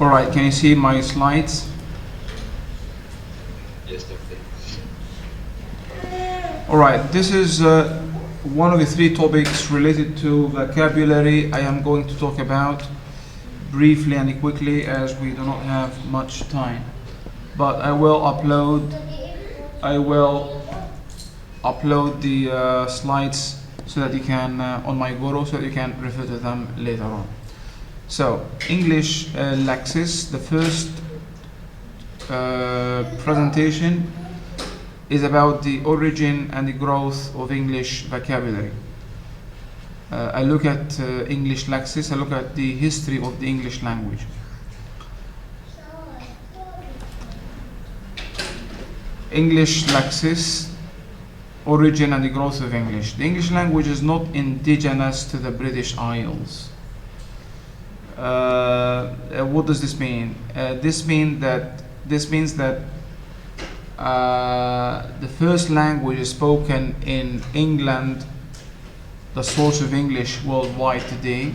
All right, can you see my slides? Yes, Doctor. All right, this is one of the three topics related to vocabulary I am going to talk about briefly and quickly, as we do not have much time. But I will upload the slides so that you can on my Guru, so that you can refer to them later on. So English Lexis, the first presentation is about the origin and the growth of English vocabulary. I look at English Lexis, I look at the history of the English language. English Lexis, origin and the growth of English. The English language is not indigenous to the British Isles. What does this mean? This means that the first language spoken in England, the source of English worldwide today,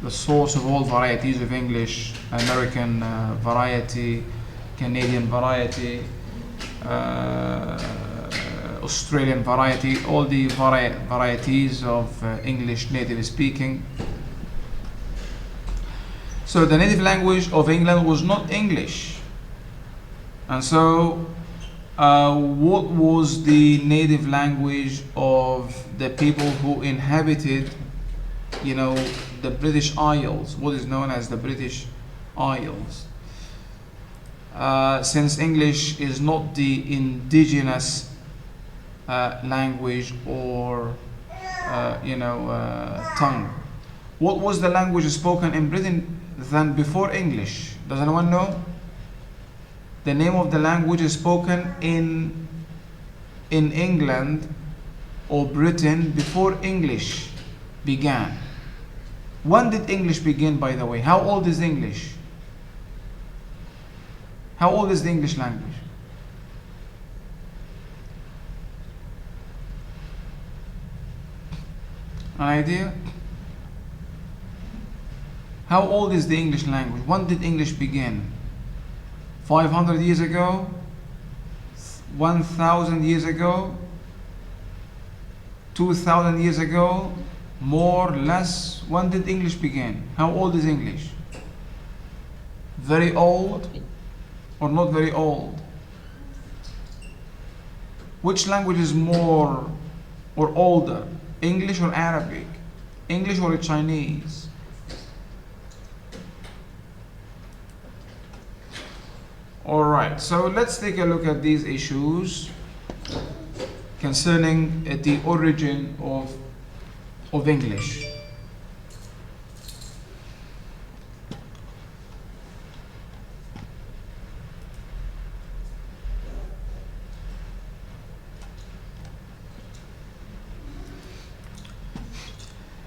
the source of all varieties of English, American variety, Canadian variety, Australian variety, all the varieties of English native speaking. So the native language of England was not English. And so what was the native language of the people who inhabited, the British Isles, what is known as the British Isles? Since English is not the indigenous language or tongue. What was the language spoken in Britain then before English? Does anyone know? The name of the language is spoken in England or Britain before English began. When did English begin, by the way? How old is English? How old is the English language? An idea? How old is the English language? When did English begin? 500 years ago? 1,000 years ago? 2,000 years ago? More, less? When did English begin? How old is English? Very old or not very old? Which language is more or older? English or Arabic? English or Chinese? All right, so let's take a look at these issues concerning the origin of English.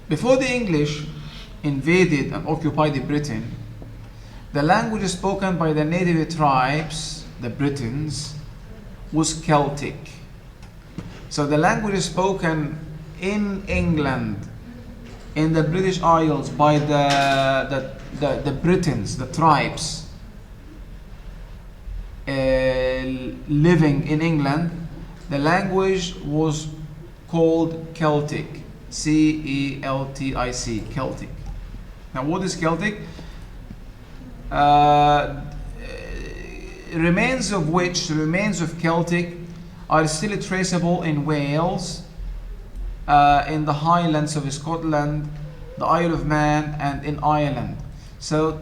Before the English invaded and occupied Britain, the language spoken by the native tribes, the Britons, was Celtic. So the language spoken in England, in the British Isles, by the Britons, the tribes living in England, the language was called Celtic. C-E-L-T-I-C, Celtic. Now what is Celtic? Remains of Celtic are still traceable in Wales, in the Highlands of Scotland, the Isle of Man, and in Ireland. So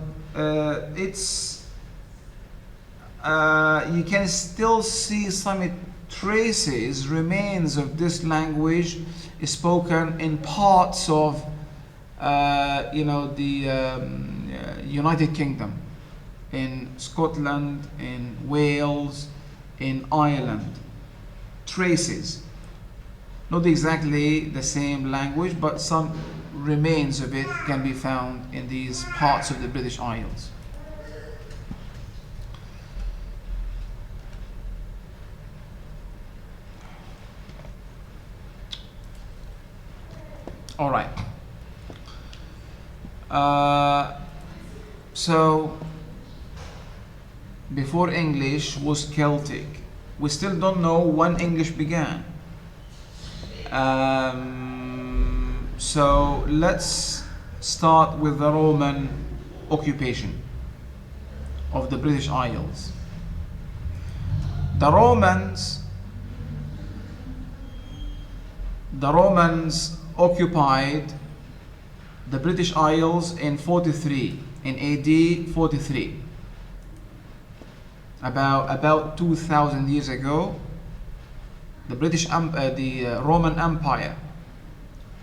you can still see some traces, remains of this language spoken in parts of the United Kingdom, in Scotland, in Wales, in Ireland. Traces, not exactly the same language, but some remains of it can be found in these parts of the British Isles. All right. So before English was Celtic. We still don't know when English began. So let's start with the Roman occupation of the British Isles. The Romans occupied the British Isles in 43, in AD 43. About 2,000 years ago, the Roman Empire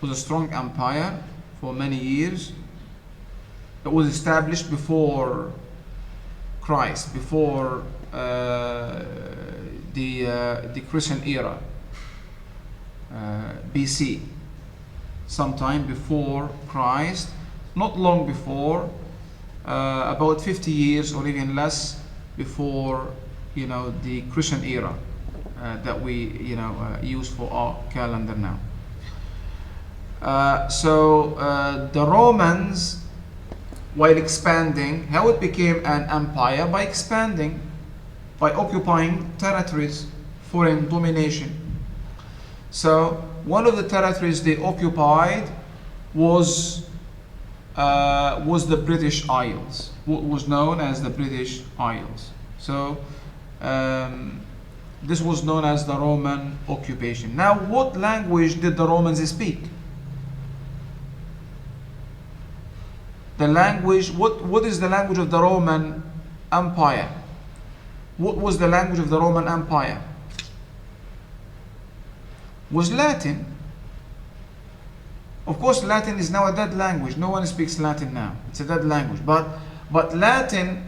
was a strong empire for many years. It was established before Christ, before the Christian era, BC, sometime before Christ, not long before, about 50 years or even less before, the Christian era that we, use for our calendar now. So the Romans, while expanding, how it became an empire? By expanding, by occupying territories, foreign domination. So one of the territories they occupied was the British Isles, what was known as the British Isles. So this was known as the Roman occupation. Now, what language did the Romans speak? The language, what is the language of the Roman Empire? What was the language of the Roman Empire? Was Latin. Of course, Latin is now a dead language. No one speaks Latin now. It's a dead language. But Latin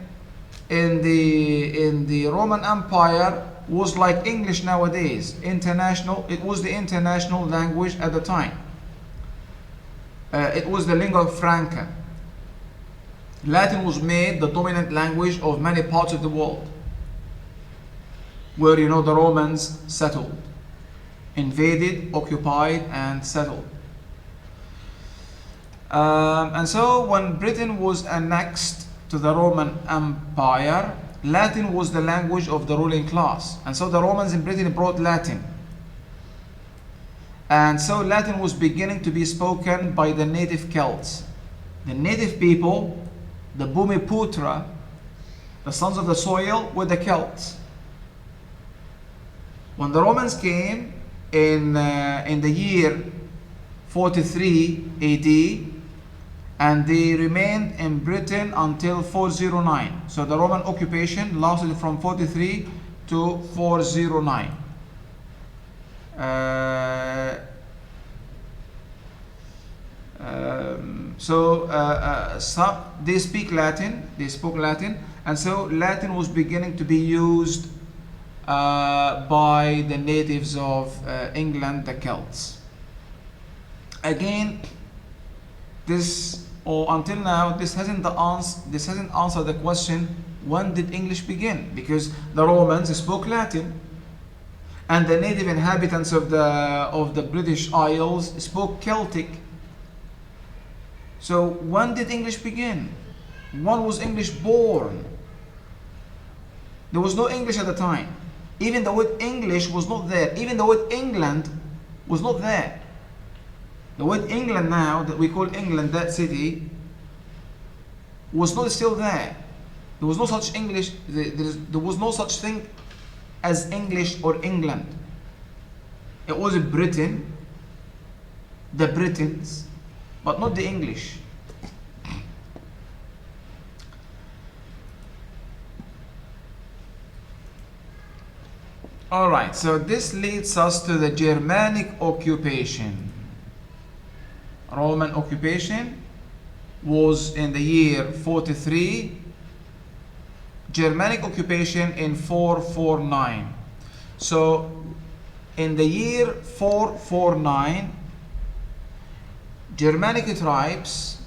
in the Roman Empire was like English nowadays. International. It was the international language at the time. It was the lingua franca. Latin was made the dominant language of many parts of the world, where the Romans settled, invaded, occupied, and settled. And so when Britain was annexed to the Roman Empire, Latin was the language of the ruling class. And so the Romans in Britain brought Latin. And so Latin was beginning to be spoken by the native Celts. The native people, the Bumiputra, the sons of the soil, were the Celts. When the Romans came in the year 43 AD, and they remained in Britain until 409. So the Roman occupation lasted from 43 to 409. They speak Latin. They spoke Latin, and so Latin was beginning to be used by the natives of England, the Celts. Again, until now, this hasn't answered the question: when did English begin? Because the Romans spoke Latin, and the native inhabitants of the British Isles spoke Celtic. So when did English begin? When was English born? There was no English at the time. Even the word English was not there. Even the word England was not there. The word England now, that we call England, that city, was not still there. There was no such English, there was no such thing as English or England. It was Britain, the Britons, but not the English. Alright, so this leads us to the Germanic occupation. Roman occupation was in the year 43, Germanic occupation in 449. So in the year 449, Germanic tribes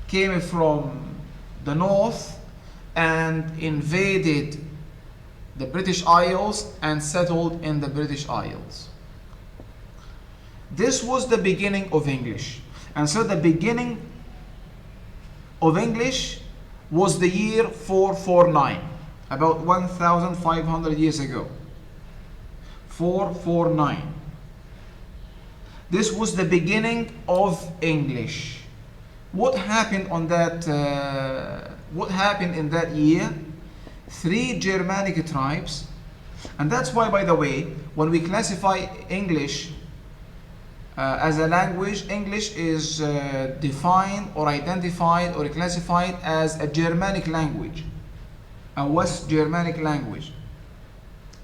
came from the north and invaded the British Isles and settled in the British Isles. This was the beginning of English. And so the beginning of English was the year 449. about 1,500 years ago. 449. This was the beginning of English. What happened on that? What happened in that year? 3 Germanic tribes, and that's why, by the way, when we classify English as a language, English is defined or identified or classified as a Germanic language, a West Germanic language.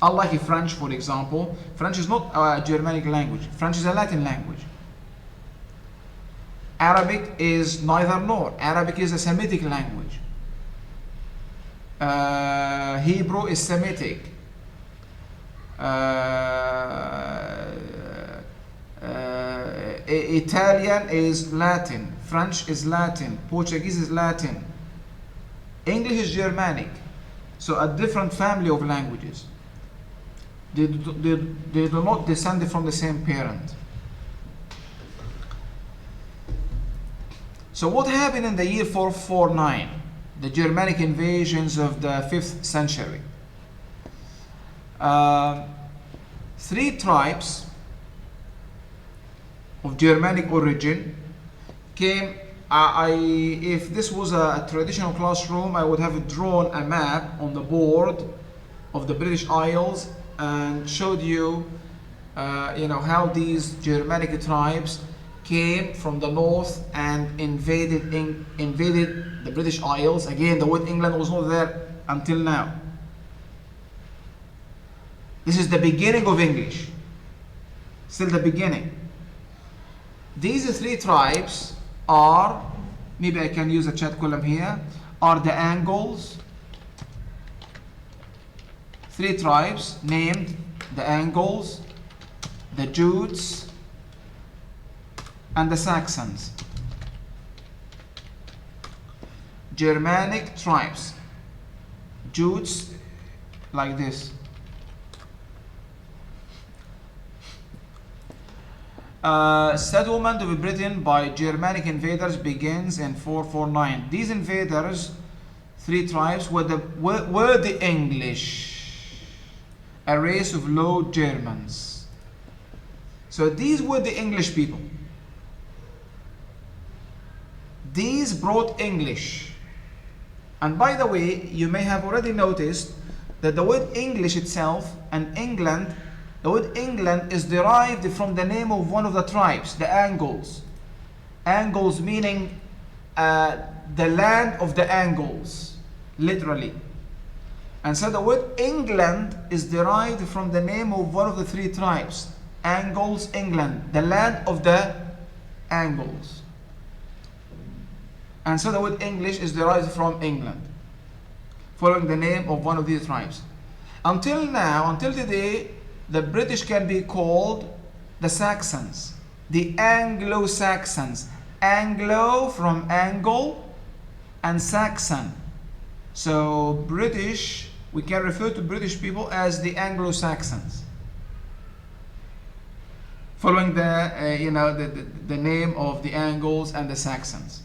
Unlike French, for example, French is not a Germanic language. French is a Latin language. Arabic is neither nor. Arabic is a Semitic language. Hebrew is Semitic. Italian is Latin. French is Latin. Portuguese is Latin. English is Germanic. So a different family of languages. They do not descend from the same parent. So what happened in the year 449? The Germanic invasions of the 5th century. 3 tribes of Germanic origin came. If this was a traditional classroom, I would have drawn a map on the board of the British Isles and showed you, how these Germanic tribes came from the north and invaded the British Isles. Again, the word England was not there until now. This is the beginning of English. Still the beginning. These 3 tribes are, maybe I can use a chat column here, are the Angles. 3 tribes named the Angles, the Jutes, and the Saxons. Germanic tribes. Jutes, like this. Settlement of Britain by Germanic invaders begins in 449. These invaders, 3 tribes, were the English, a race of Low Germans. So these were the English people. These brought English. And by the way, you may have already noticed that the word English itself and England, the word England is derived from the name of one of the tribes, the Angles. Angles meaning the land of the Angles, literally. And so the word England is derived from the name of one of the 3 tribes, Angles, England, the land of the Angles. And so the word English is derived from England, following the name of one of these tribes. Until now, until today, the British can be called the Saxons, the Anglo-Saxons. Anglo from Angle and Saxon. So British, we can refer to British people as the Anglo-Saxons, following the name of the Angles and the Saxons.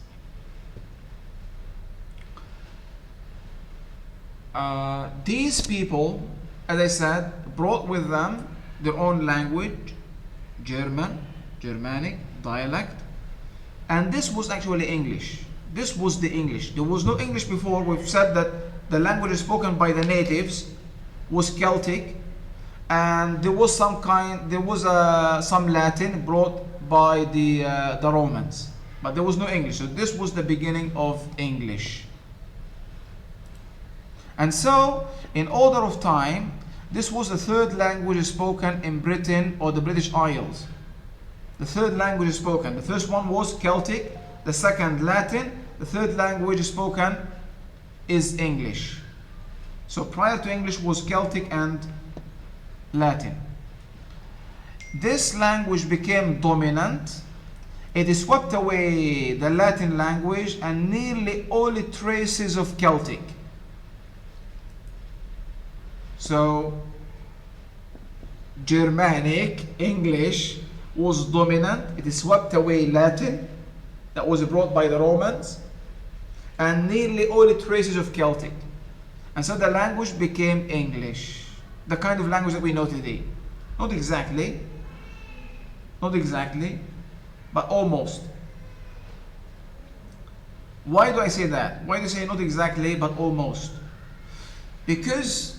These people, as I said, brought with them their own language, Germanic dialect, and this was actually English. This was the English. There was no English before. We've said that the language spoken by the natives was Celtic, and there was some Latin brought by the Romans, but there was no English. So this was the beginning of English. And so, in order of time, this was the 3rd language spoken in Britain or the British Isles. The 3rd language spoken. The first one was Celtic, the 2nd Latin, the 3rd language spoken is English. So prior to English was Celtic and Latin. This language became dominant. It swept away the Latin language and nearly all traces of Celtic. So Germanic, English, was dominant. It swept away Latin that was brought by the Romans and nearly all traces of Celtic. And so the language became English, the kind of language that we know today. Not exactly, but almost. Why do I say that? Why do I say not exactly, but almost? Because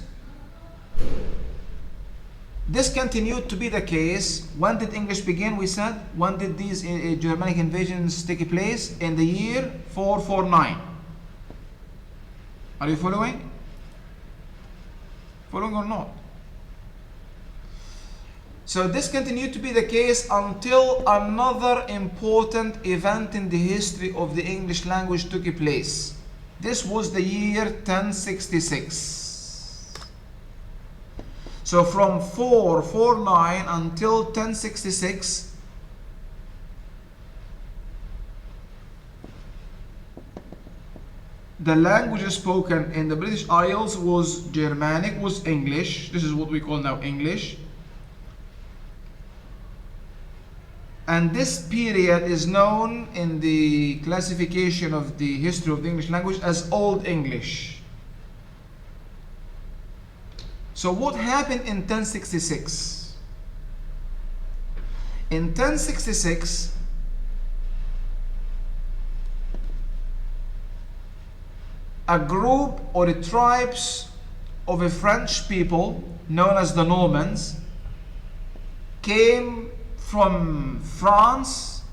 this continued to be the case. When did English begin? We said, when did these Germanic invasions take place? In the year 449. Are you following? Following or not? So this continued to be the case until another important event in the history of the English language took place. This was the year 1066. So from 449 until 1066, the language spoken in the British Isles was Germanic, was English. This is what we call now English. And this period is known in the classification of the history of the English language as Old English. So what happened in 1066? In 1066, a group or the tribes of a French people known as the Normans came from France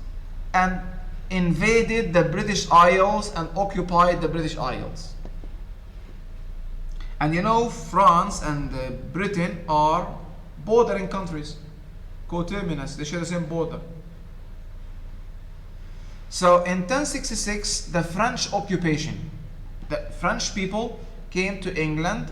and invaded the British Isles and occupied the British Isles. And you know, France and Britain are bordering countries, coterminous, they share the same border. So in 1066, the French occupation, the French people came to England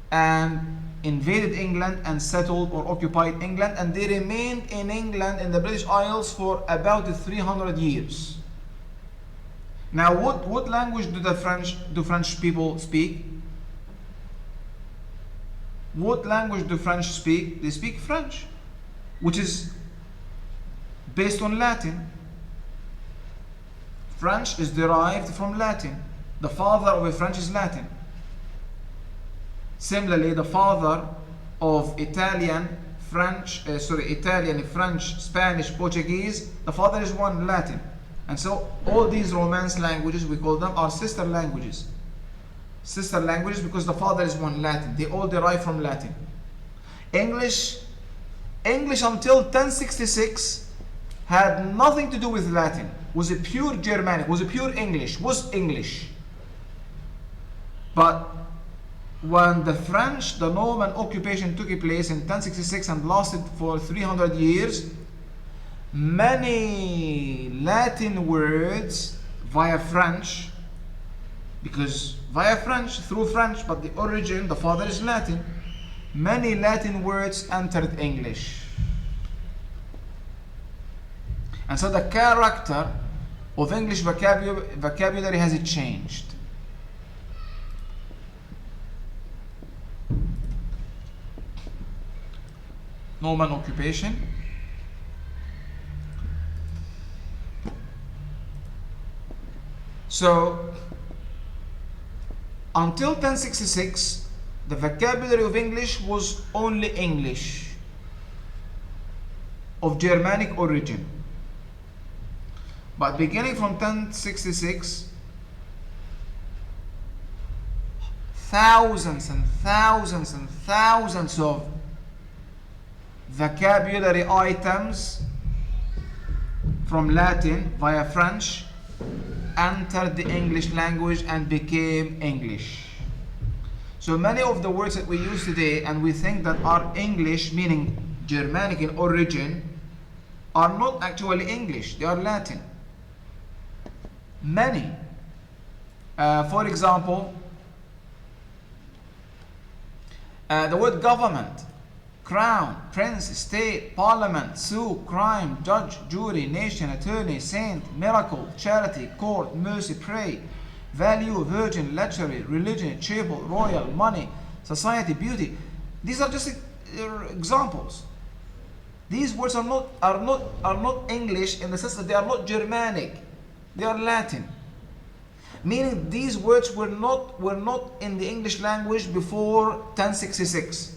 and invaded England and settled or occupied England, and they remained in England in the British Isles for about 300 years. Now what language do French people speak? What language do French speak? They speak French, which is based on Latin. French is derived from Latin. The father of a French is Latin. Similarly, the father of Italian, French, Spanish, Portuguese, the father is one, Latin. And so all these Romance languages, we call them, are sister languages. Sister languages because the father is one, Latin. They all derive from Latin. English until 1066 had nothing to do with Latin. Was a pure Germanic, was a pure English, was English. But when the French, the Norman occupation took place in 1066 and lasted for 300 years, many Latin words via French, because via French, through French, but the origin, the father is Latin, many Latin words entered English. And so the character of English vocabulary has changed. Norman occupation. So until 1066, the vocabulary of English was only English of Germanic origin. But beginning from 1066, thousands and thousands and thousands of vocabulary items from Latin via French entered the English language and became English. So many of the words that we use today and we think that are English, meaning Germanic in origin, are not actually English, they are Latin. Many. For example, the word government, crown, prince, state, parliament, sue, crime, judge, jury, nation, attorney, saint, miracle, charity, court, mercy, pray, value, virgin, luxury, religion, chapel, royal, money, society, beauty. These are just examples. These words are not English in the sense that they are not Germanic. They are Latin. meaning these words were not in the English language before 1066.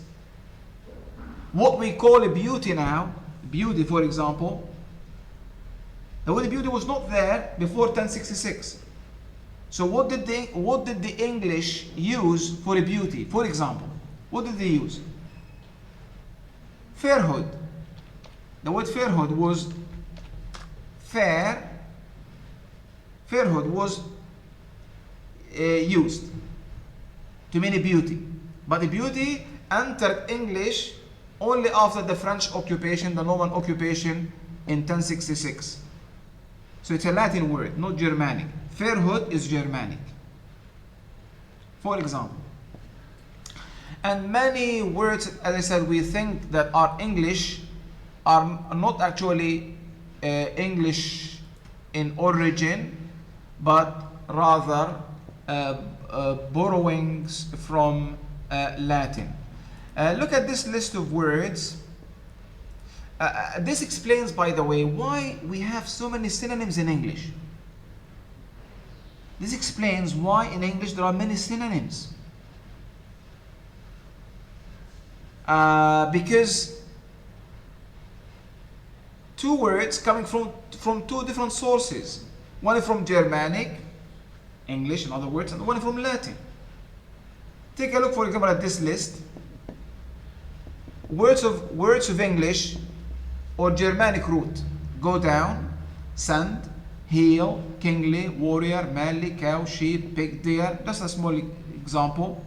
What we call a beauty now, beauty for example, the word beauty was not there before 1066. So what did the English use for a beauty? For example, what did they use? Fairhood. The word fairhood was fairhood was used to mean a beauty, but the beauty entered English only after the French occupation, the Norman occupation in 1066. So it's a Latin word, not Germanic. Fairhood is Germanic, for example. And many words, as I said, we think that are English are not actually English in origin, but rather borrowings from Latin. Look at this list of words. This explains, by the way, why we have so many synonyms in English. This explains why in English there are many synonyms. Because two words coming from two different sources. One is from Germanic, English in other words, and one is from Latin. Take a look, for example, at this list. Words of English or Germanic root. Go down, sand, heel, kingly, warrior, manly, cow, sheep, pig, deer. Just a small example.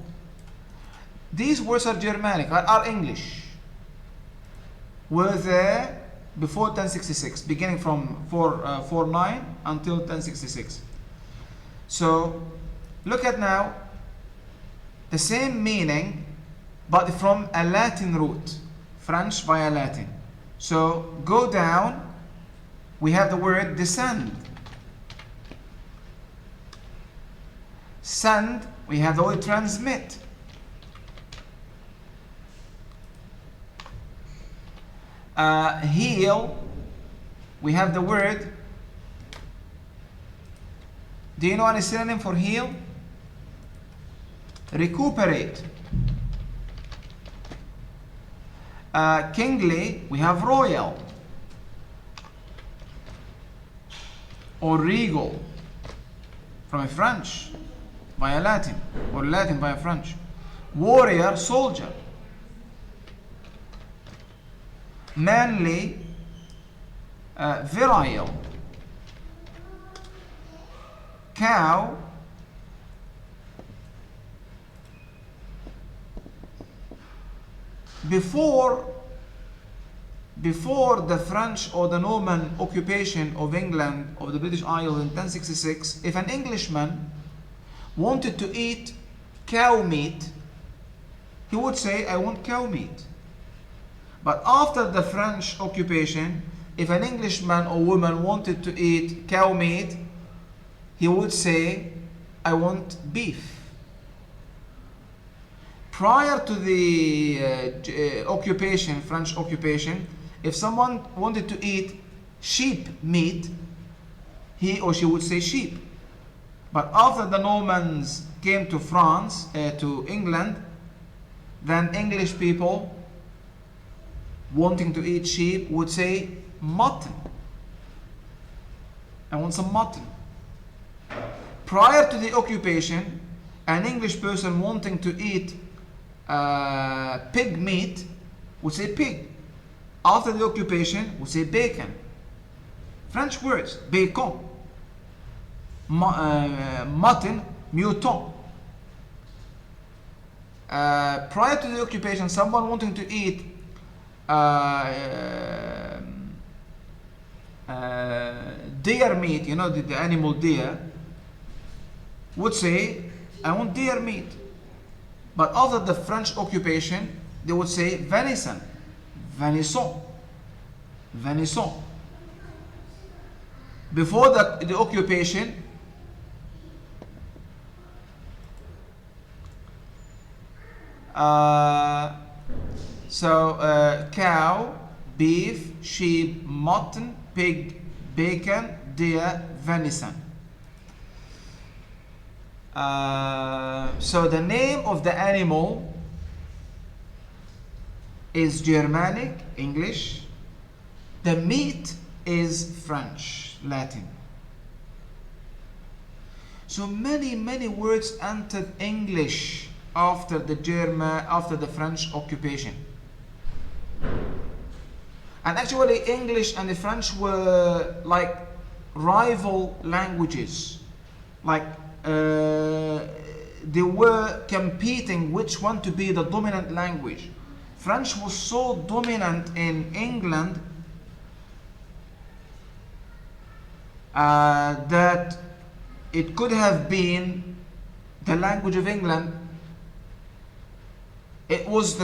These words are Germanic, are English. Were there before 1066, beginning from 449 until 1066. So look at now the same meaning, but from a Latin root, French via Latin. So go down, we have the word descend. Send, we have the word transmit. Heal, we have the word. Do you know any synonym for heal? Recuperate. Kingly, we have royal or regal from French via Latin, or Latin via French. Warrior, soldier. Manly, virile. Cow, before the French or the Norman occupation of England, of the British Isles in 1066, if an Englishman wanted to eat cow meat, he would say, I want cow meat. But after the French occupation, if an Englishman or woman wanted to eat cow meat, he would say, I want beef. Prior to the occupation, French occupation, if someone wanted to eat sheep meat, he or she would say sheep. But after the Normans came to France, to England, then English people wanting to eat sheep would say mutton. I want some mutton. Prior to the occupation, an English person wanting to eat pig meat would say pig. After the occupation, would say bacon. French words, bacon. Mutton, mouton. Prior to the occupation, someone wanting to eat deer meat, you know, the animal deer, would say, I want deer meat. But after the French occupation, they would say venison, venison, venison. Before the occupation, cow, beef, sheep, mutton, pig, bacon, deer, venison. So the name of the animal is Germanic, English. The meat is French, Latin. So many words entered English after the French occupation. And actually English and the French were like rival languages. Like they were competing which one to be the dominant language. French was so dominant in England that it could have been the language of England. It was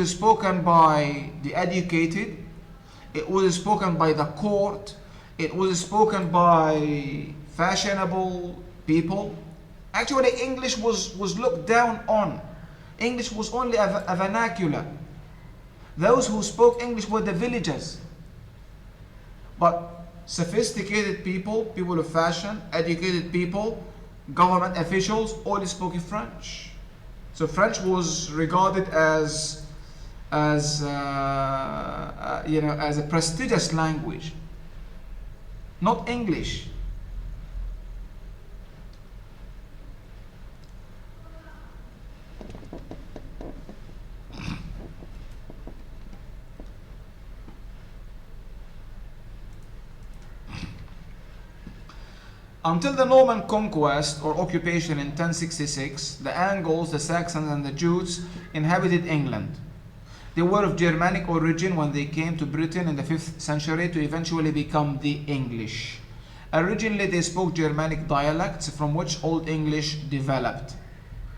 spoken by the educated. It was spoken by the court. It was spoken by fashionable people. Actually, English was looked down on. English was only a vernacular. Those who spoke English were the villagers. But sophisticated people, people of fashion, educated people, government officials, all spoke French. So French was regarded as a prestigious language, not English. Until the Norman conquest or occupation in 1066, the Angles, the Saxons, and the Jutes inhabited England. They were of Germanic origin when they came to Britain in the 5th century to eventually become the English. Originally, they spoke Germanic dialects from which Old English developed,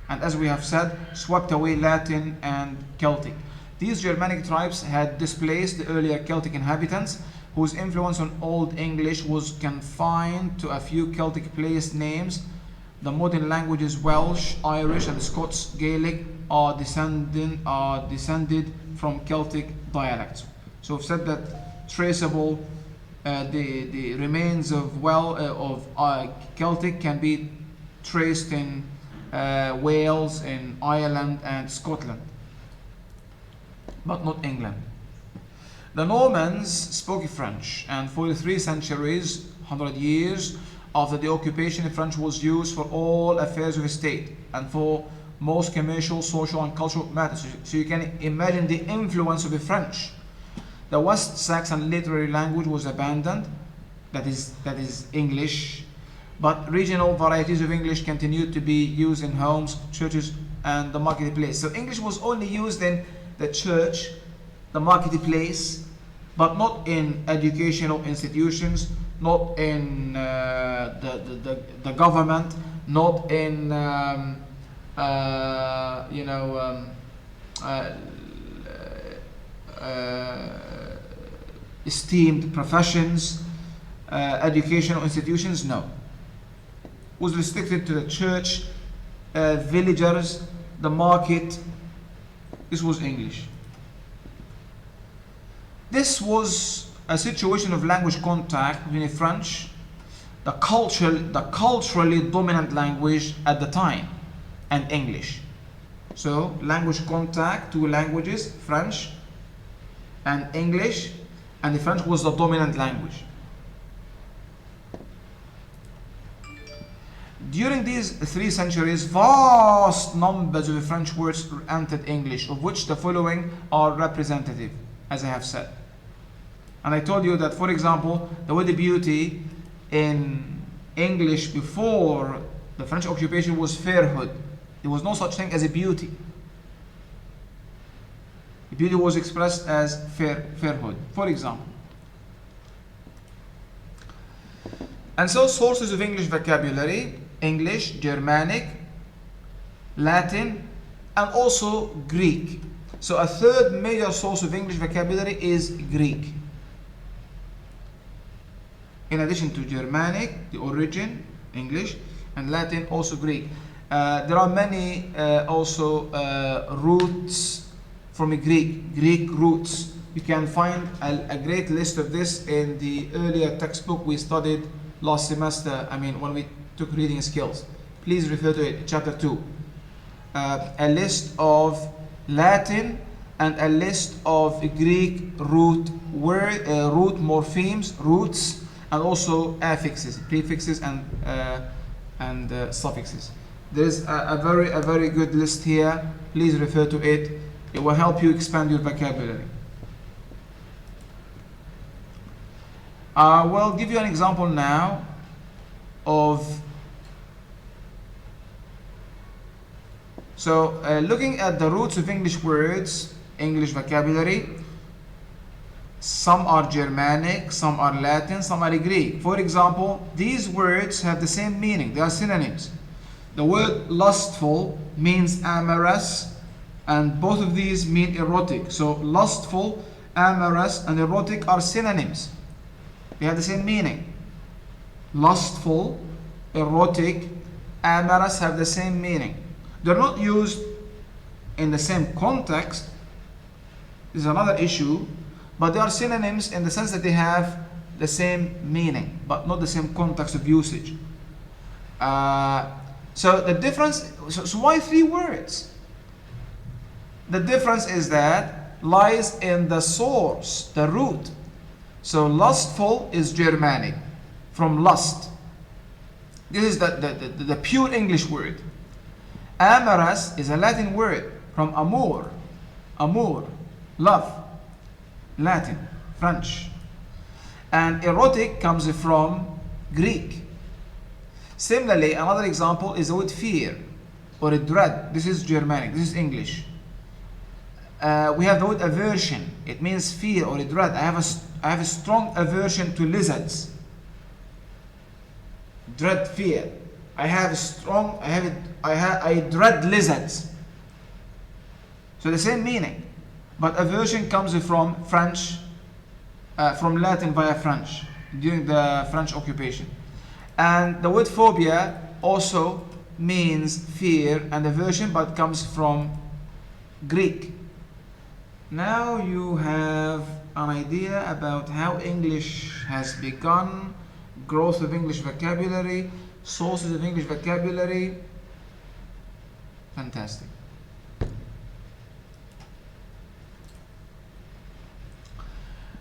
and as we have said, swept away Latin and Celtic. These Germanic tribes had displaced the earlier Celtic inhabitants, whose influence on Old English was confined to a few Celtic place names. The modern languages Welsh, Irish, and Scots Gaelic are descended from Celtic dialects. So we've said that traceable, the remains of Celtic can be traced in Wales, in Ireland, and Scotland, but not England. The Normans spoke French, and for 3 centuries, 100 years after the occupation, French was used for all affairs of the state and for most commercial, social, and cultural matters. So you can imagine the influence of the French. The West Saxon literary language was abandoned, that is English, but regional varieties of English continued to be used in homes, churches, and the marketplace. So English was only used in the church, the marketplace, but not in educational institutions, not in the government, not in esteemed professions, educational institutions. No, it was restricted to the church, villagers, the market. This was English. This was a situation of language contact between French, the culturally dominant language at the time, and English. So language contact, 2 languages, French and English, and the French was the dominant language. During these 3 centuries, vast numbers of French words entered English, of which the following are representative, as I have said. And I told you that, for example, the word beauty in English before the French occupation was fairhood. There was no such thing as a beauty. The beauty was expressed as fairhood, for example. And so sources of English vocabulary: English, Germanic, Latin, and also Greek. So a third major source of English vocabulary is Greek. In addition to Germanic, the origin, English, and Latin, also Greek. There are many also roots from Greek roots. You can find a great list of this in the earlier textbook we studied last semester, when we took reading skills. Please refer to it, chapter 2. A list of Latin and a list of Greek root morphemes, roots, and also affixes, prefixes, and suffixes. There is a very good list here. Please refer to it. It will help you expand your vocabulary. I will give you an example now of. So, looking at the roots of English words, English vocabulary, some are Germanic, some are Latin, some are Greek. For example, these words have the same meaning. They are synonyms. The word lustful means amorous, and both of these mean erotic. So lustful, amorous, and erotic are synonyms. They have the same meaning. Lustful, erotic, amorous have the same meaning. They're not used in the same context. This is another issue, but they are synonyms in the sense that they have the same meaning, but not the same context of usage. So the difference, so why 3 words? The difference is that lies in the source, the root. So lustful is Germanic, from lust. This is the pure English word. Amorous is a Latin word from amor, love, Latin, French. And erotic comes from Greek. Similarly, another example is the word fear or dread. This is Germanic, this is English. We have the word aversion. It means fear or dread. I have a strong aversion to lizards. Dread, fear. I dread lizards. So the same meaning, but aversion comes from French, from Latin via French during the French occupation. And the word phobia also means fear and aversion, but comes from Greek. Now you have an idea about how English has begun, growth of English vocabulary, sources of English vocabulary. Fantastic.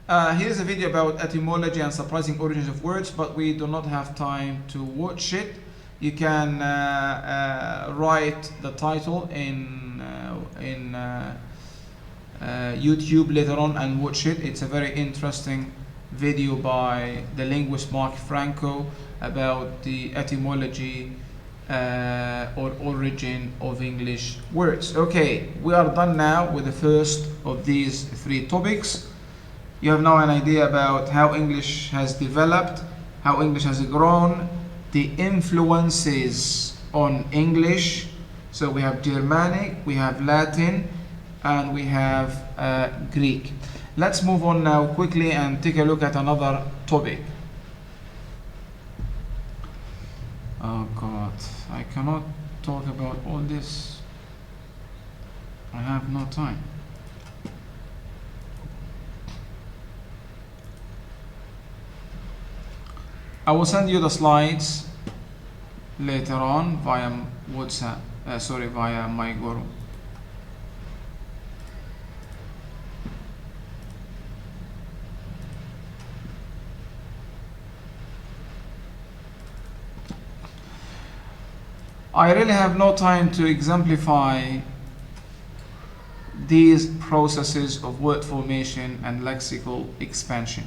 Here's a video about etymology and surprising origins of words, but we do not have time to watch it. You can write the title in YouTube later on and watch it. It's a very interesting video by the linguist Mark Franco about the etymology or origin of English words. Okay, we are done now with the first of these 3 topics. You have now an idea about how English has developed, how English has grown, the influences on English. So we have Germanic, we have Latin, and we have Greek. Let's move on now quickly and take a look at another topic. Oh God, I cannot talk about all this. I have no time. I will send you the slides later on via WhatsApp, via MyGuru. I really have no time to exemplify these processes of word formation and lexical expansion.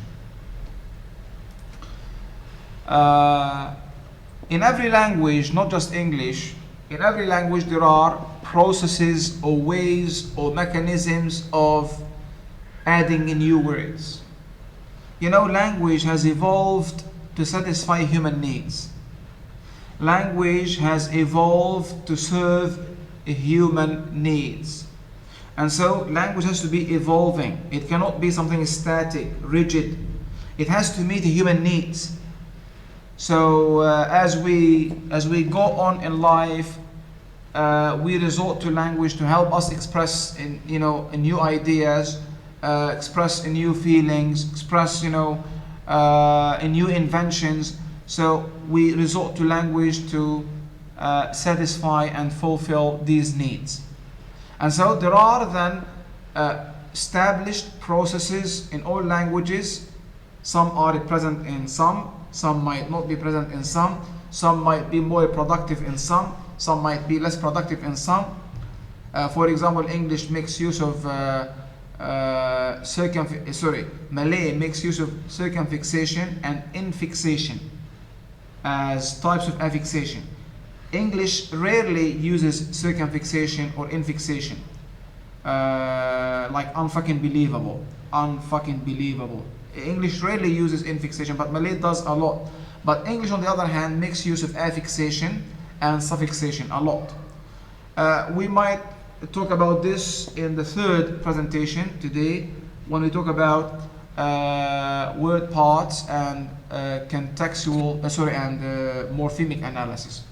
In every language, not just English, in every language there are processes or ways or mechanisms of adding new words. You know, language has evolved to satisfy human needs. Language has evolved to serve human needs. And so language has to be evolving. It cannot be something static, rigid. It has to meet human needs. So as we go on in life, we resort to language to help us express new ideas, express new feelings, express new inventions. So we resort to language to satisfy and fulfill these needs. And so there are then established processes in all languages. Some are present in some might not be present in some might be more productive in some might be less productive in some. For example, English makes use of Malay makes use of circumfixation and infixation as types of affixation. English rarely uses circumfixation or infixation, like unfucking believable. English rarely uses infixation, but Malay does a lot. But English, on the other hand, makes use of affixation and suffixation a lot. We might talk about this in the third presentation today when we talk about word parts and contextual, morphemic analysis.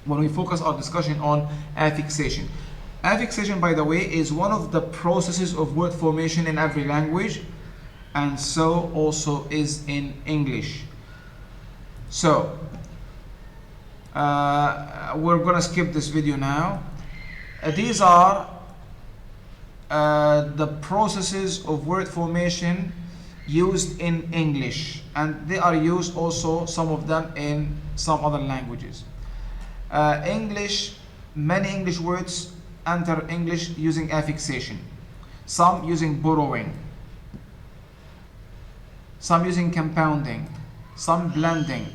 When we focus our discussion on affixation. Affixation, by the way, is one of the processes of word formation in every language, and so also is in English. So, we're gonna skip this video now. These are the processes of word formation used in English, and they are used also, some of them, in some other languages. Many English words enter English using affixation, some using borrowing, some using compounding, some blending,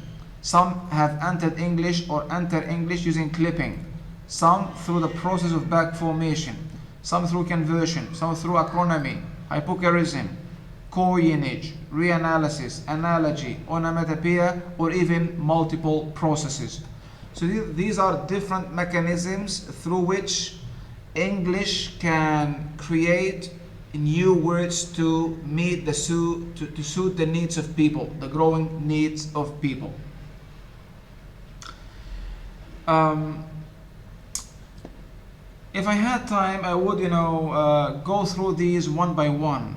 some have entered English or enter English using clipping, some through the process of back formation, some through conversion, some through acronymy, hypochorism, coinage, reanalysis, analogy, onomatopoeia, or even multiple processes. So these are different mechanisms through which English can create new words to meet to suit the needs of people, the growing needs of people. If I had time, I would, go through these one by one,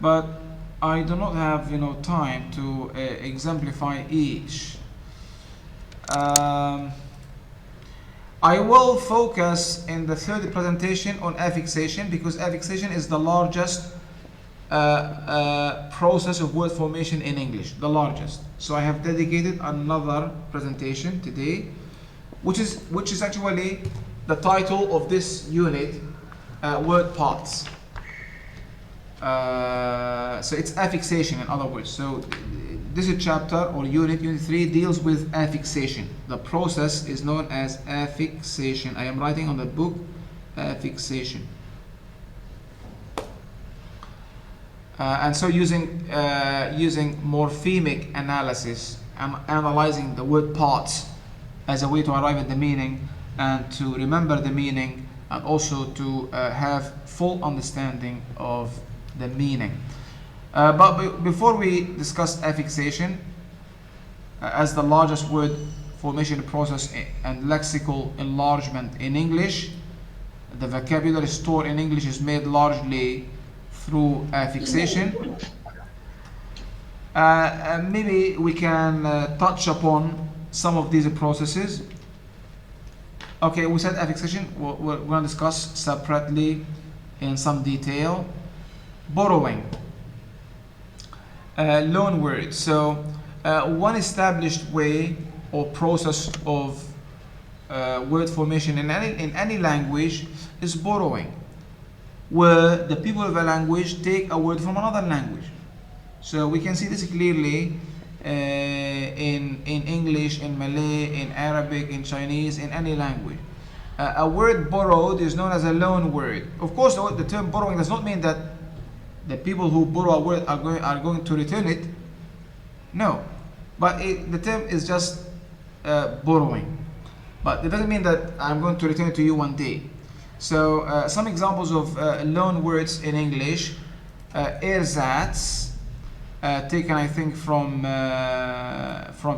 but I do not have, time to exemplify each. I will focus in the third presentation on affixation, because affixation is the largest process of word formation in English, the largest. So I have dedicated another presentation today, which is actually the title of this unit, word parts. So it's affixation, in other words. So this is chapter or unit 3 deals with affixation. The process is known as affixation. I am writing on the book affixation. And so using morphemic analysis and analyzing the word parts as a way to arrive at the meaning and to remember the meaning, and also to have full understanding of the meaning. But before we discuss affixation as the largest word formation process and lexical enlargement in English, the vocabulary stored in English is made largely through affixation. Maybe we can touch upon some of these processes. Okay, we said affixation, we're going to discuss separately in some detail. Borrowing. Loan words. So one established way or process of word formation in any language is borrowing, where the people of a language take a word from another language. So we can see this clearly in English, in Malay, in Arabic, in Chinese, in any language. A word borrowed is known as a loan word. Of course, the term borrowing does not mean that the people who borrow a word are going to return it. No, but the term is just borrowing. But it doesn't mean that I'm going to return it to you one day. So some examples of loan words in English: ersatz, taken I think from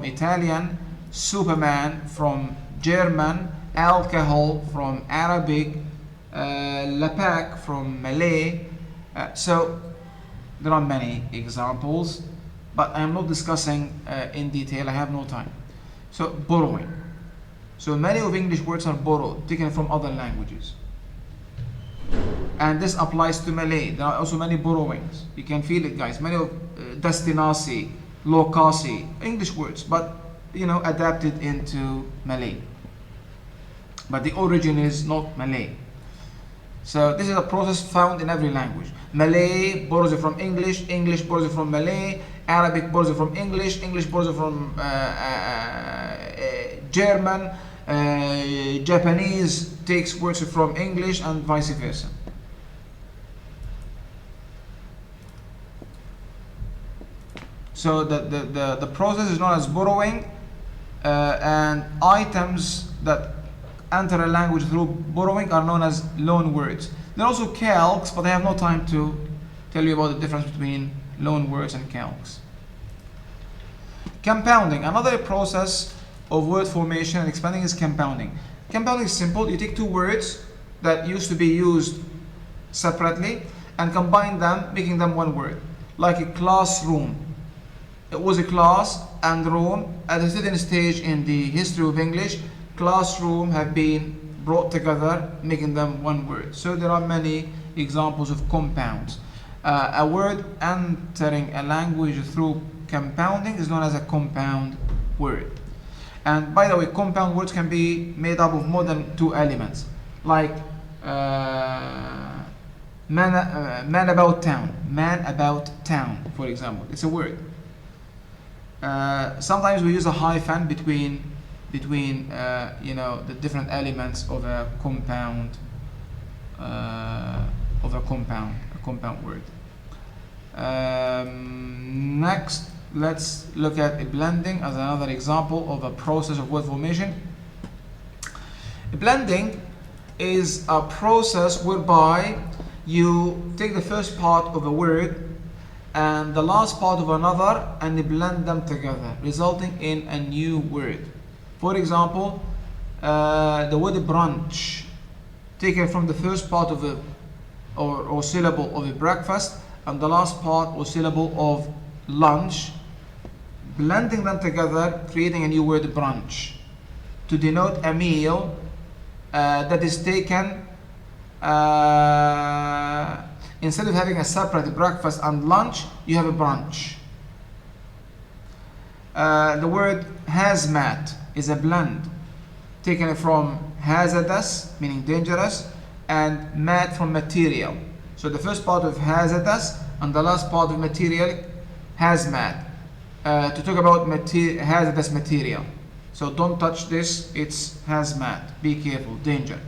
Italian; Superman from German; alcohol from Arabic; lapak from Malay. So there are many examples, but I am not discussing in detail. I have no time. So borrowing. So many of English words are borrowed, taken from other languages. And this applies to Malay. There are also many borrowings. You can feel it, guys. Many of destinasi, lokasi, English words, but adapted into Malay. But the origin is not Malay. So this is a process found in every language. Malay borrows it from English, English borrows it from Malay, Arabic borrows it from English, English borrows it from German, Japanese takes words from English, and vice versa. So the process is known as borrowing, and items that enter a language through borrowing are known as loan words. There are also calques, but I have no time to tell you about the difference between loan words and calques. Compounding, another process of word formation and expanding, is compounding. Compounding is simple. You take two words that used to be used separately and combine them, making them one word. Like a classroom. It was a class and room. At a certain stage in the history of English, classroom have been brought together, making them one word. So there are many examples of compounds. A word entering a language through compounding is known as a compound word. And by the way, compound words can be made up of more than two elements, like man about town. Man about town, for example. It's a word. Sometimes we use a hyphen between the different elements of a compound word. Next, let's look at a blending as another example of a process of word formation. Blending is a process whereby you take the first part of a word and the last part of another and you blend them together, resulting in a new word. For example, the word branch, taken from the first part of or syllable of a breakfast and the last part or syllable of lunch, blending them together, creating a new word, brunch, to denote a meal that is taken instead of having a separate breakfast and lunch, you have a brunch. The word hazmat is a blend, taken from hazardous, meaning dangerous, and mat from material. So the first part of hazardous and the last part of material, hazmat, to talk about hazardous material. So don't touch this, it's hazmat, be careful, danger.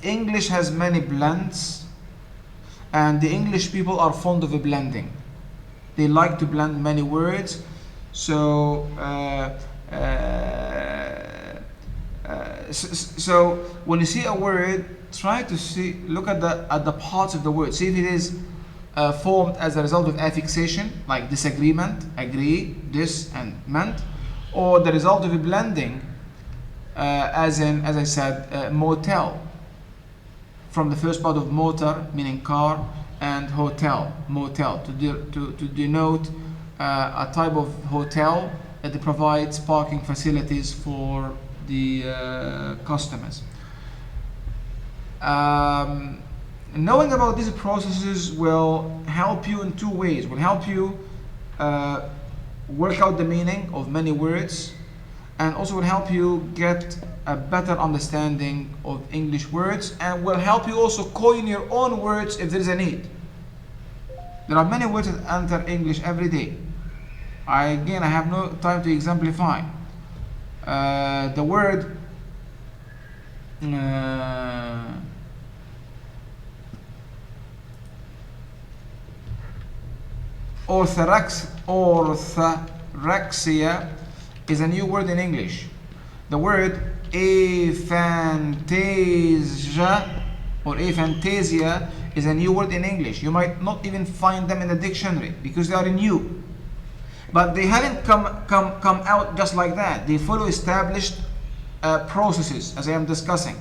English has many blends, and the English people are fond of blending. They like to blend many words. So so when you see a word, try to look at the parts of the word, see if it is formed as a result of affixation, like disagreement, agree, dis and ment, or the result of a blending, as I said, motel, from the first part of motor, meaning car, and hotel, motel, to denote a type of hotel that provides parking facilities for the customers. Knowing about these processes will help you in two ways. Will help you work out the meaning of many words, and also will help you get a better understanding of English words, and will help you also coin your own words if there is a need. There are many words that enter English every day. I have no time to exemplify. The word orthorexia is a new word in English. The word aphantasia or aphantasia is a new word in English. You might not even find them in the dictionary because they are new. But they haven't come out just like that. They follow established processes, as I am discussing.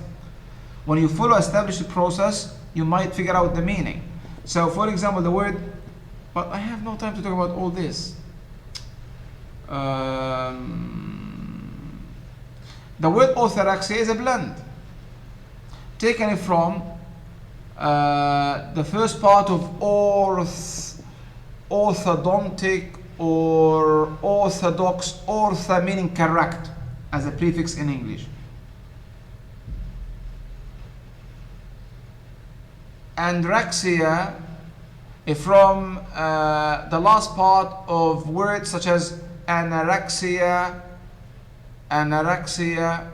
When you follow established process, you might figure out the meaning. So, for example, the word, but I have no time to talk about all this. The word orthopraxia is a blend taken from the first part of orthodontic or orthodox, ortho meaning correct as a prefix in English. Androxia from the last part of words such as anorexia, anorexia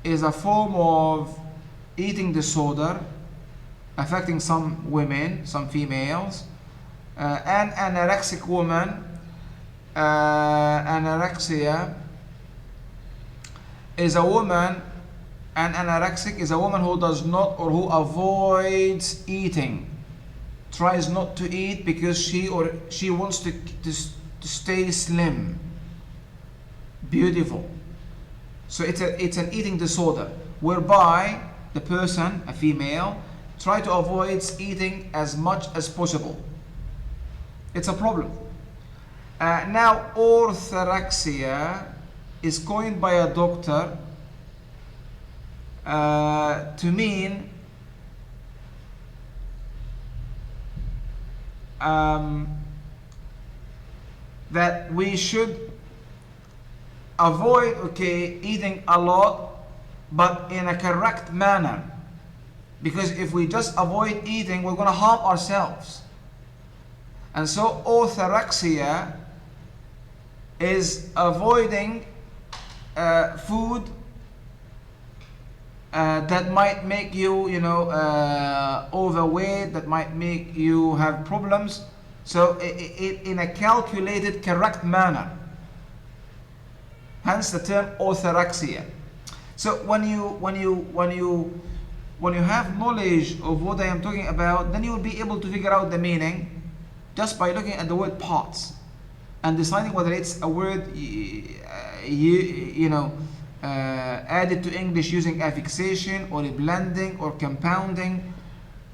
is a form of eating disorder affecting some women, some females. An anorexic woman, anorexia is a woman, an anorexic is a woman who does not or who avoids eating, tries not to eat because she wants to stay slim, beautiful. So it's an eating disorder whereby the person, a female, try to avoid eating as much as possible. It's a problem. Now orthorexia is coined by a doctor to mean that we should avoid eating a lot, but in a correct manner, because if we just avoid eating, we're going to harm ourselves. And so orthorexia is avoiding food that might make you overweight, that might make you have problems. So in a calculated, correct manner. Hence the term orthorexia. So when you have knowledge of what I am talking about, then you will be able to figure out the meaning just by looking at the word parts and deciding whether it's a word added to English using affixation or blending or compounding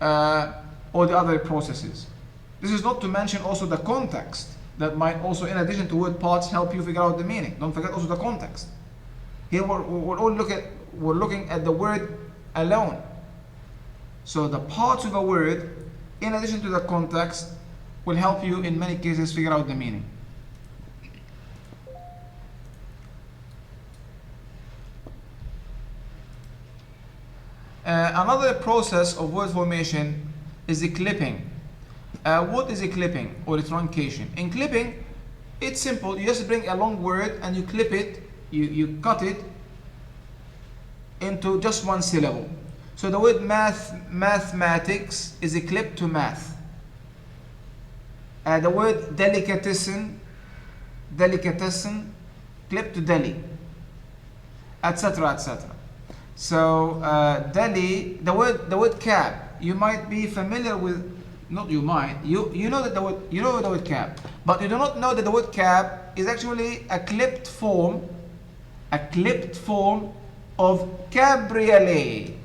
or the other processes. This is not to mention also the context that might also, in addition to word parts, help you figure out the meaning. Don't forget also the context. Here we're looking at the word alone. So the parts of a word, in addition to the context, will help you in many cases figure out the meaning. Another process of word formation is the clipping. What is a clipping or a truncation? In clipping, it's simple. You just bring a long word and you clip it, you cut it into just one syllable. So the word mathematics is a clip to math. The word delicatessen, clip to deli, etc., etc. So deli, the word cab, you might be familiar with. Not you might. You know that the word cab, but you do not know that the word cab is actually a clipped form of cabriolet.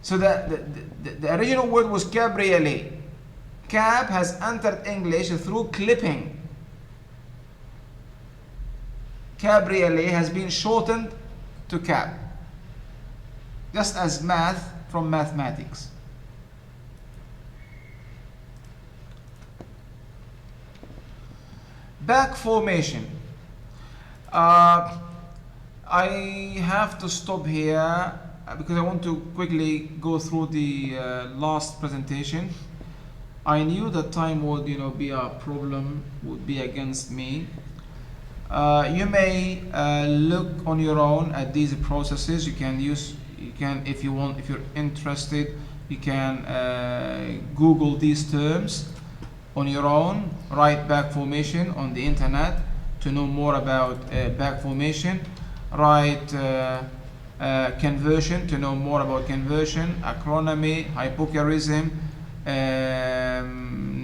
So the original word was cabriolet. Cab has entered English through clipping. Cabriolet has been shortened to cab, just as math from mathematics. Back formation. I have to stop here because I want to quickly go through the last presentation. I knew that time would be a problem, would be against me. You may look on your own at these processes. You can if you want, if you're interested, you can Google these terms on your own. Write back formation on the internet to know more about back formation. Write conversion to know more about conversion, acronymy, hypocharism,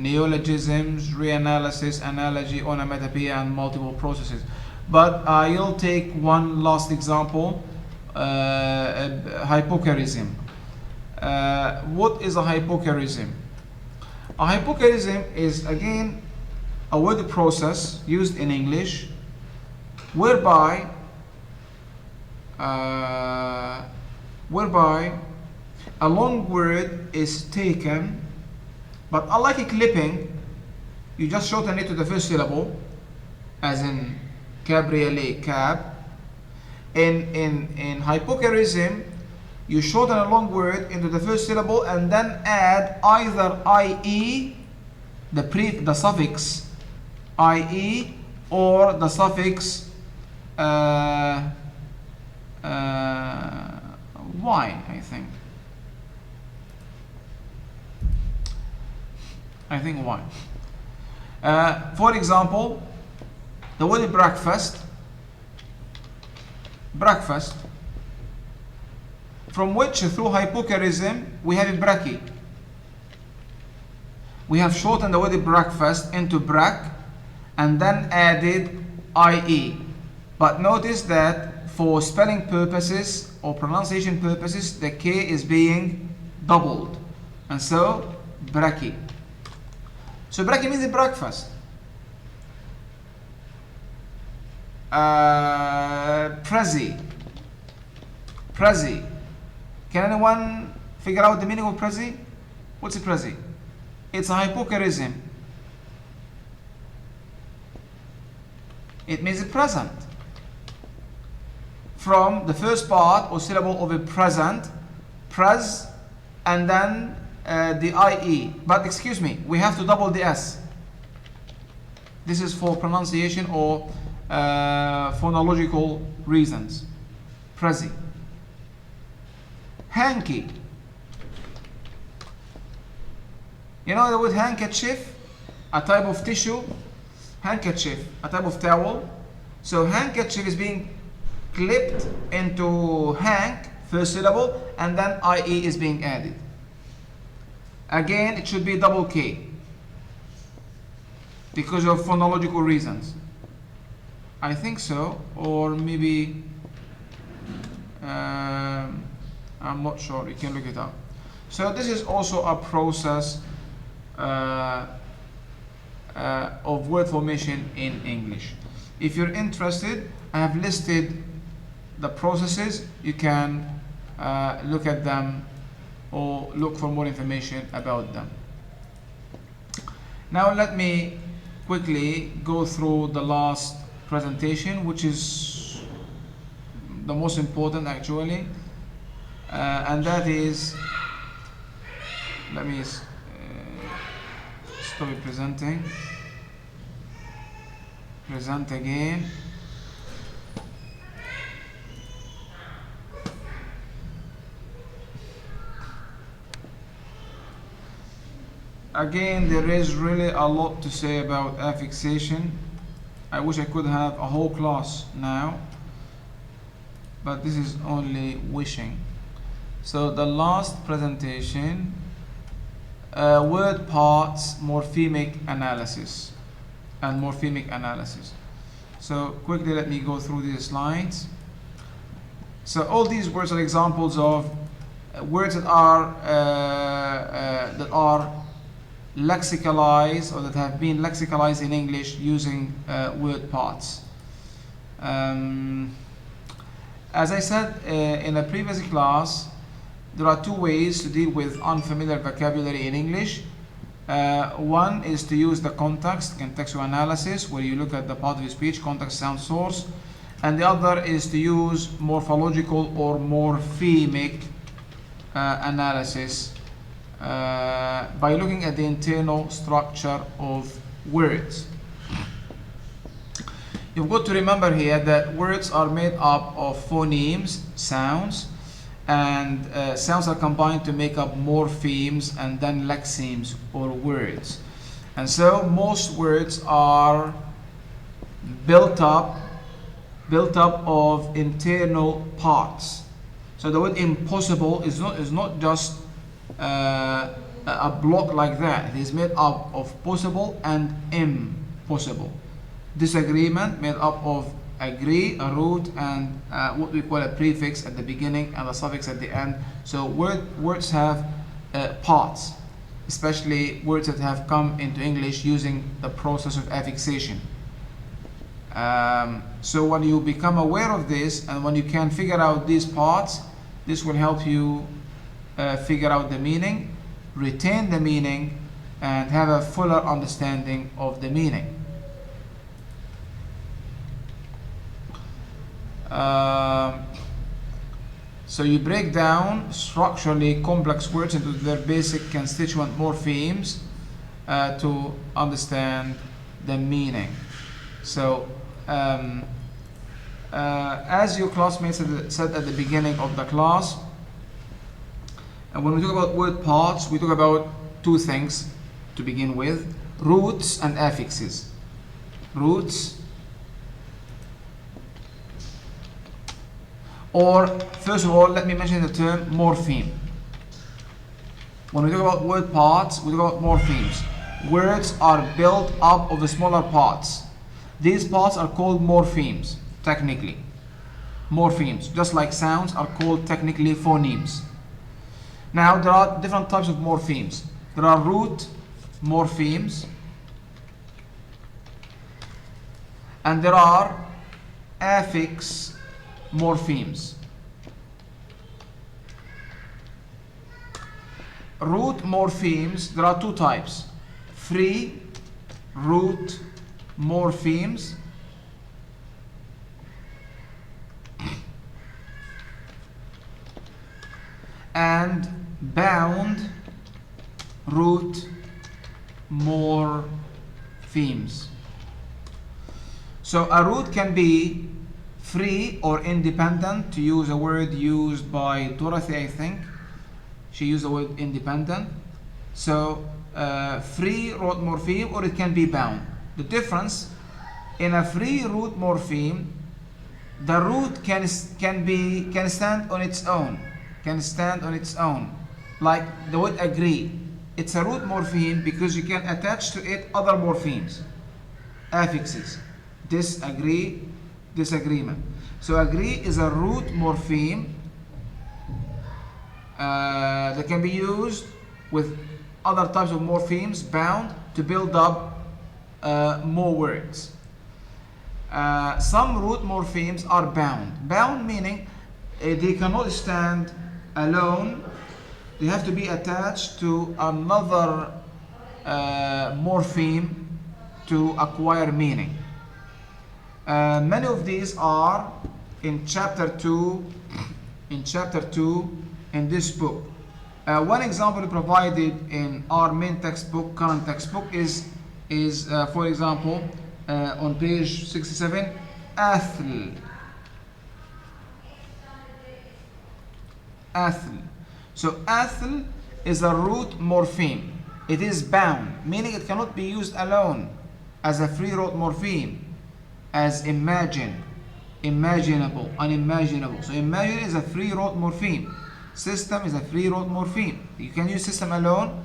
neologisms, reanalysis, analogy, onomatopoeia, and multiple processes. But I'll take one last example. Hypocharism. What is a hypocharism? A hypocherism is again a word process used in English whereby a long word is taken, but unlike a clipping, you just shorten it to the first syllable, as in cabriolet, cab. In hypocherism, you shorten a long word into the first syllable and then add either ie, the suffix ie, or the suffix y, I think. Y. For example, the word breakfast, from which through hypocherism we have a brachy. We have shortened the word breakfast into brack and then added ie. But notice that for spelling purposes or pronunciation purposes, the K is being doubled. And so, brachy. So brachy means breakfast. Prezi. Can anyone figure out the meaning of prezi? What's a prezi? It's a hypocherism. It means a present. From the first part or syllable of a present, pres, and then the ie. But excuse me, we have to double the s. This is for pronunciation or phonological reasons. Prezi. Hanky. You know the word handkerchief? A type of tissue. Handkerchief, a type of towel. So handkerchief is being clipped into hank, first syllable, and then ie is being added. Again, it should be double K because of phonological reasons. I think so, or maybe I'm not sure. You can look it up. So this is also a process of word formation in English. If you're interested, I have listed the processes. You can look at them or look for more information about them. Now let me quickly go through the last presentation, which is the most important actually, and that is, let me stop presenting, present again. Again, there is really a lot to say about affixation. I wish I could have a whole class now, but this is only wishing. So the last presentation, word parts, morphemic analysis. So quickly let me go through these slides. So all these words are examples of words that are lexicalized or that have been lexicalized in English using word parts. As I said in a previous class, there are two ways to deal with unfamiliar vocabulary in English. One is to use the context, contextual analysis, where you look at the part of the speech, context, sound, source. And the other is to use morphological or morphemic analysis by looking at the internal structure of words. You've got to remember here that words are made up of phonemes, sounds, and sounds are combined to make up morphemes and then lexemes or words. And so most words are built up of internal parts. So the word impossible is not just a block like that. It is made up of possible and impossible. Disagreement made up of agree, a root, and what we call a prefix at the beginning and a suffix at the end. So words have parts. especially words that have come into English using the process of affixation. So when you become aware of this and when you can figure out these parts, this will help you figure out the meaning, retain the meaning, and have a fuller understanding of the meaning. So you break down structurally complex words into their basic constituent morphemes to understand the meaning. So as your classmates said at the beginning of the class, and when we talk about word parts, we talk about two things to begin with: roots and affixes. Roots, or first of all, let me mention the term morpheme. When we talk about word parts, we talk about morphemes. Words are built up of the smaller parts. These parts are called morphemes, technically. Morphemes, just like sounds are called technically phonemes. Now, there are different types of morphemes. There are root morphemes, and there are affix morphemes. Root morphemes, there are two types: free root morphemes and bound root morphemes. So a root can be free or independent, to use a word used by Dorothy, I think. She used the word independent. So free root morpheme, or it can be bound. The difference: in a free root morpheme, the root can stand on its own. Can stand on its own. Like the word agree. It's a root morpheme because you can attach to it other morphemes, affixes. Disagree, disagreement. So agree is a root morpheme that can be used with other types of morphemes, bound, to build up more words. Some root morphemes are bound. Bound meaning they cannot stand alone. They have to be attached to another morpheme to acquire meaning. Many of these are in chapter 2 in this book. One example provided in our main textbook, current textbook, is for example on page 67, athl. Athl. So athl is a root morpheme. It is bound, meaning it cannot be used alone as a free root morpheme, as imagine, imaginable, unimaginable. So imagine is a free root morpheme. System is a free root morpheme. You can use system alone,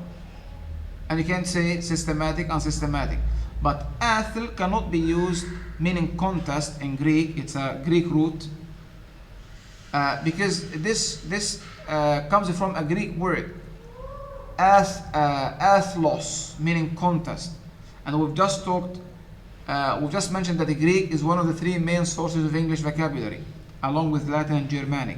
and you can say systematic, unsystematic. But athl cannot be used, meaning contest in Greek. It's a Greek root because this comes from a Greek word, athlos, meaning contest. And we've just mentioned that the Greek is one of the three main sources of English vocabulary, along with Latin and Germanic.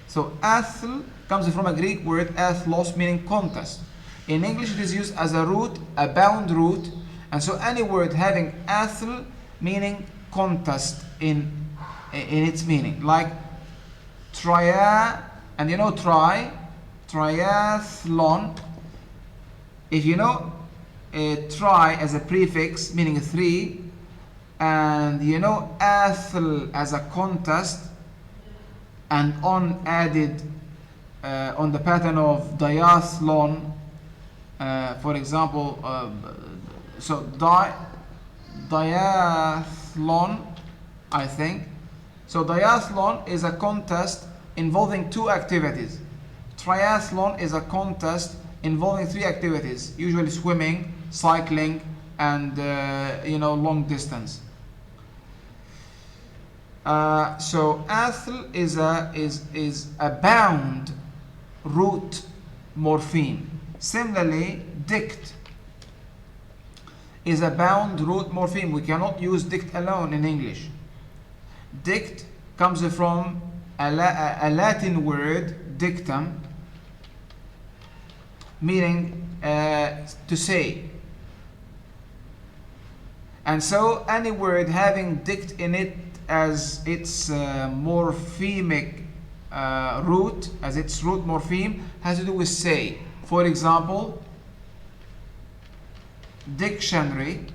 So athl comes from a Greek word, athlos, meaning contest. In English, it is used as a root, a bound root, and so any word having athl, meaning contest in its meaning, like and you know triathlon. If you know tri as a prefix, meaning 3, and you know athl as a contest, and on added on the pattern of diathlon, for example, so diathlon, I think. So diathlon is a contest involving 2 activities. Triathlon is a contest involving 3 activities, usually swimming, cycling, and long distance. So athl is a bound root morpheme. Similarly, dict is a bound root morpheme. We cannot use dict alone in English. Dict comes from a Latin word, dictum, meaning to say. And so any word having dict in it as its morphemic root, as its root morpheme, has to do with say. For example, dictionary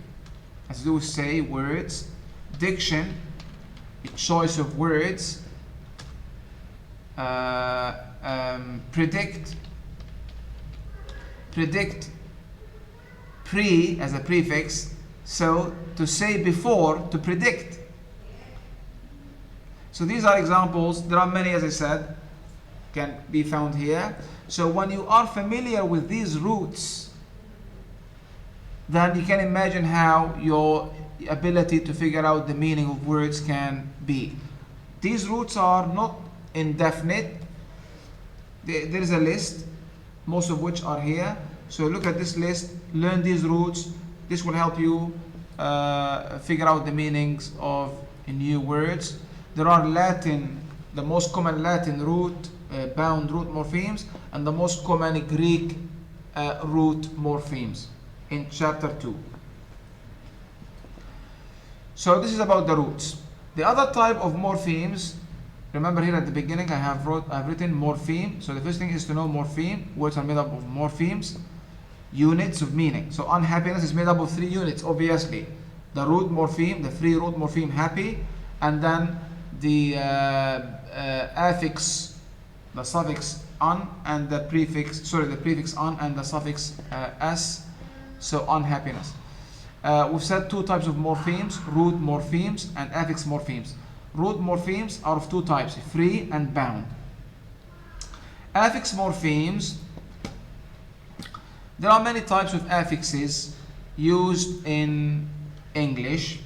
has to do with say, words. Diction, a choice of words. Predict, pre as a prefix, so to say before, to predict. So these are examples. There are many, as I said, can be found here. So when you are familiar with these roots, then you can imagine how your ability to figure out the meaning of words can be. These roots are not indefinite. There is a list, most of which are here. So look at this list, learn these roots. This will help you figure out the meanings of new words. There are Latin, the most common Latin root, bound root morphemes, and the most common Greek root morphemes in chapter 2. So this is about the roots. The other type of morphemes, remember here at the beginning I've written morpheme. So the first thing is to know morpheme. Words are made up of morphemes, units of meaning. So unhappiness is made up of 3 units, obviously. The root morpheme, the free root morpheme happy, and then the affix, the suffix un, and the prefix un and the suffix s. So unhappiness. We've said 2 types of morphemes, root morphemes and affix morphemes. Root morphemes are of 2 types, free and bound. Affix morphemes, there are many types of affixes used in English.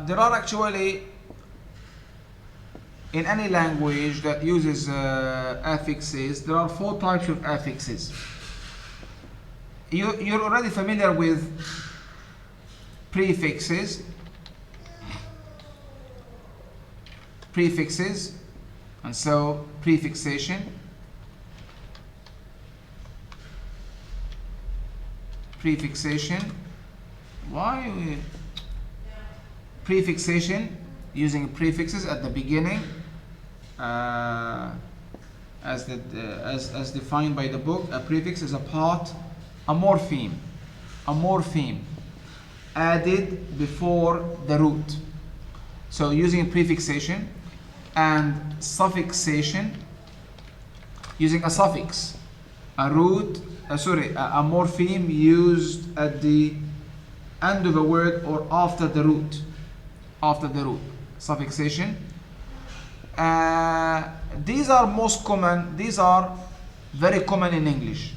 There are actually, in any language that uses affixes, there are 4 types of affixes. You're already familiar with prefixes, and so prefixation, prefixation, using prefixes at the beginning, as defined by the book. A prefix is a morpheme added before the root. So using prefixation, and suffixation, using a suffix, a morpheme used at the end of a word or after the root. Suffixation. These are most common. These are very common in English.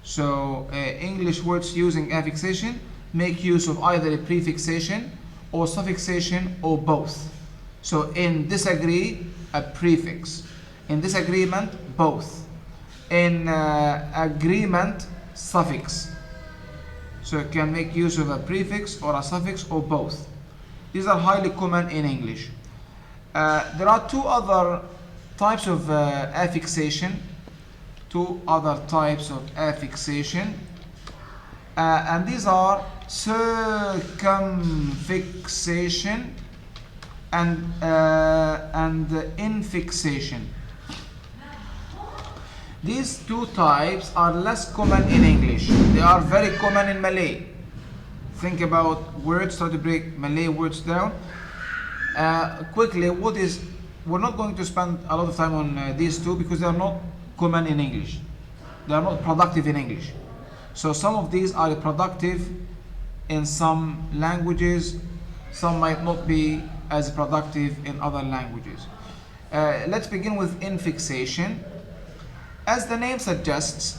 So English words using affixation make use of either a prefixation or suffixation or both. So in disagree, a prefix. In disagreement, both. In agreement, suffix. So it can make use of a prefix or a suffix or both. These are highly common in English. There are 2 other types of affixation. And these are circumfixation and infixation. These 2 types are less common in English. They are very common in Malay. Think about words, try to break Malay words down. Quickly, we're not going to spend a lot of time on these 2 because they are not common in English. They are not productive in English. So some of these are productive in some languages, some might not be as productive in other languages. Let's begin with infixation. As the name suggests,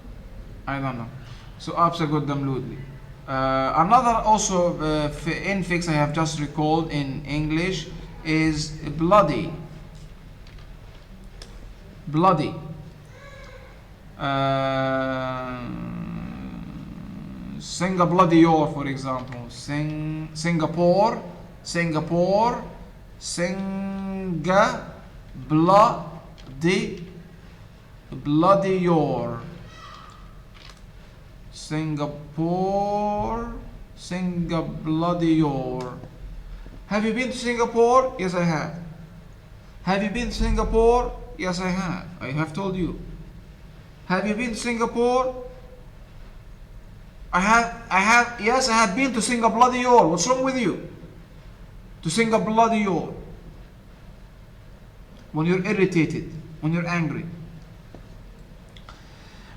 I don't know. So absolutely. Another also infix I have just recalled in English is bloody. Bloody. Sing a bloody your, for example. Singapore, Singapore, Singa bloody, bloody your. Singapore, Singa bloody your. Have you been to Singapore? Yes, I have. Have you been to Singapore? Yes, I have. I have told you. Have you been to Singapore? Yes, I have been to sing a bloody your. What's wrong with you? To sing a bloody your. When you're irritated, when you're angry.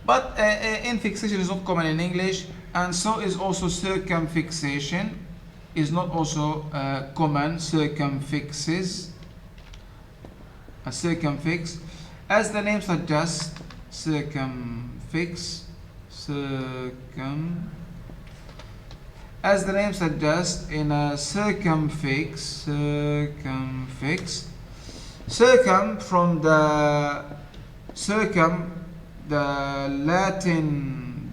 But infixation is not common in English, and so is also circumfixation. Is not also common. Circumfix. As the name suggests, circumfix. As the name suggests, in a circumfix, circum from the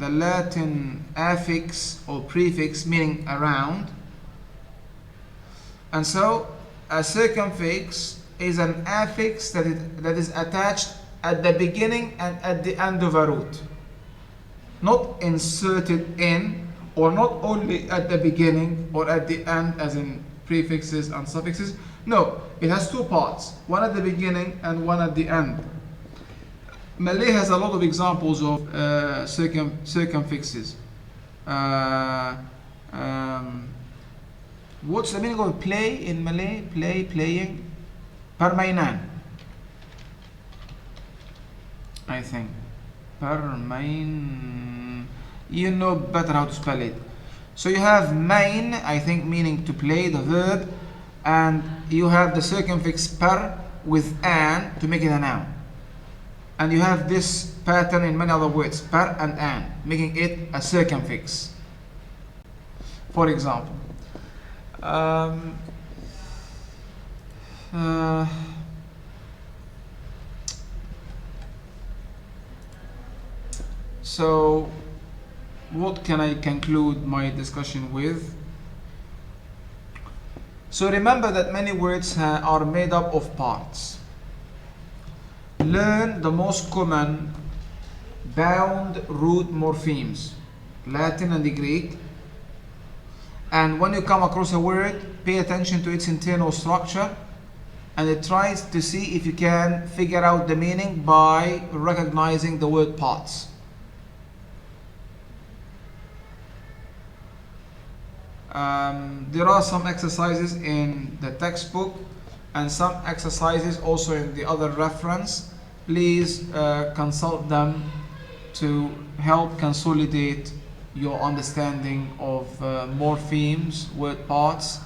Latin affix or prefix meaning around, and so a circumfix is an affix that is attached at the beginning and at the end of a root. Not inserted in, or not only at the beginning or at the end as in prefixes and suffixes. No, it has two parts, one at the beginning and one at the end. Malay has a lot of examples of circumfixes. What's the meaning of play in Malay? Playing. Permainan, I think. You know better how to spell it. So you have main, I think, meaning to play, the verb, and you have the circumfix per with an to make it a noun. And you have this pattern in many other words, per and an, making it a circumfix. For example, so what can I conclude my discussion with? So remember that many words are made up of parts. Learn the most common bound root morphemes, Latin and the Greek. And when you come across a word, pay attention to its internal structure, and it tries to see if you can figure out the meaning by recognizing the word parts. There are some exercises in the textbook and some exercises also in the other reference. Please consult them to help consolidate your understanding of morphemes, word parts,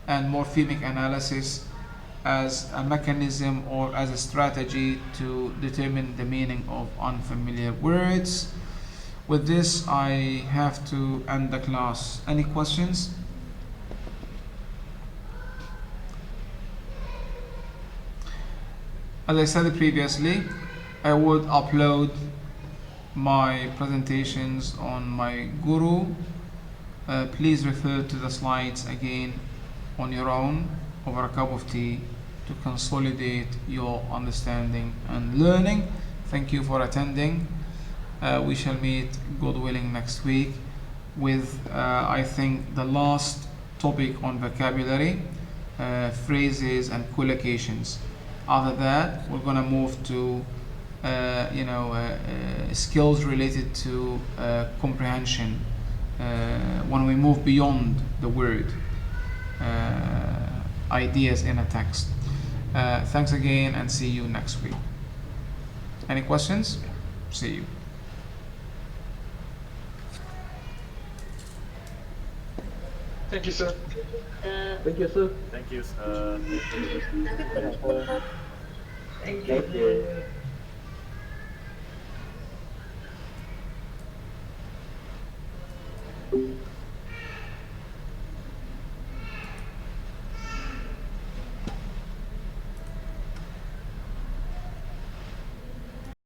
and morphemic analysis as a mechanism or as a strategy to determine the meaning of unfamiliar words. With this, I have to end the class. Any questions? As I said previously, I would upload my presentations on my Guru. Please refer to the slides again on your own over a cup of tea to consolidate your understanding and learning. Thank you for attending. We shall meet, God willing, next week with I think the last topic on vocabulary, phrases and collocations. After that, we're going to move to skills related to comprehension when we move beyond the word, ideas in a text. Thanks again, and see you next week. Any questions? See you. Thank you, sir. Thank you, sir. Thank you, sir. Thank you.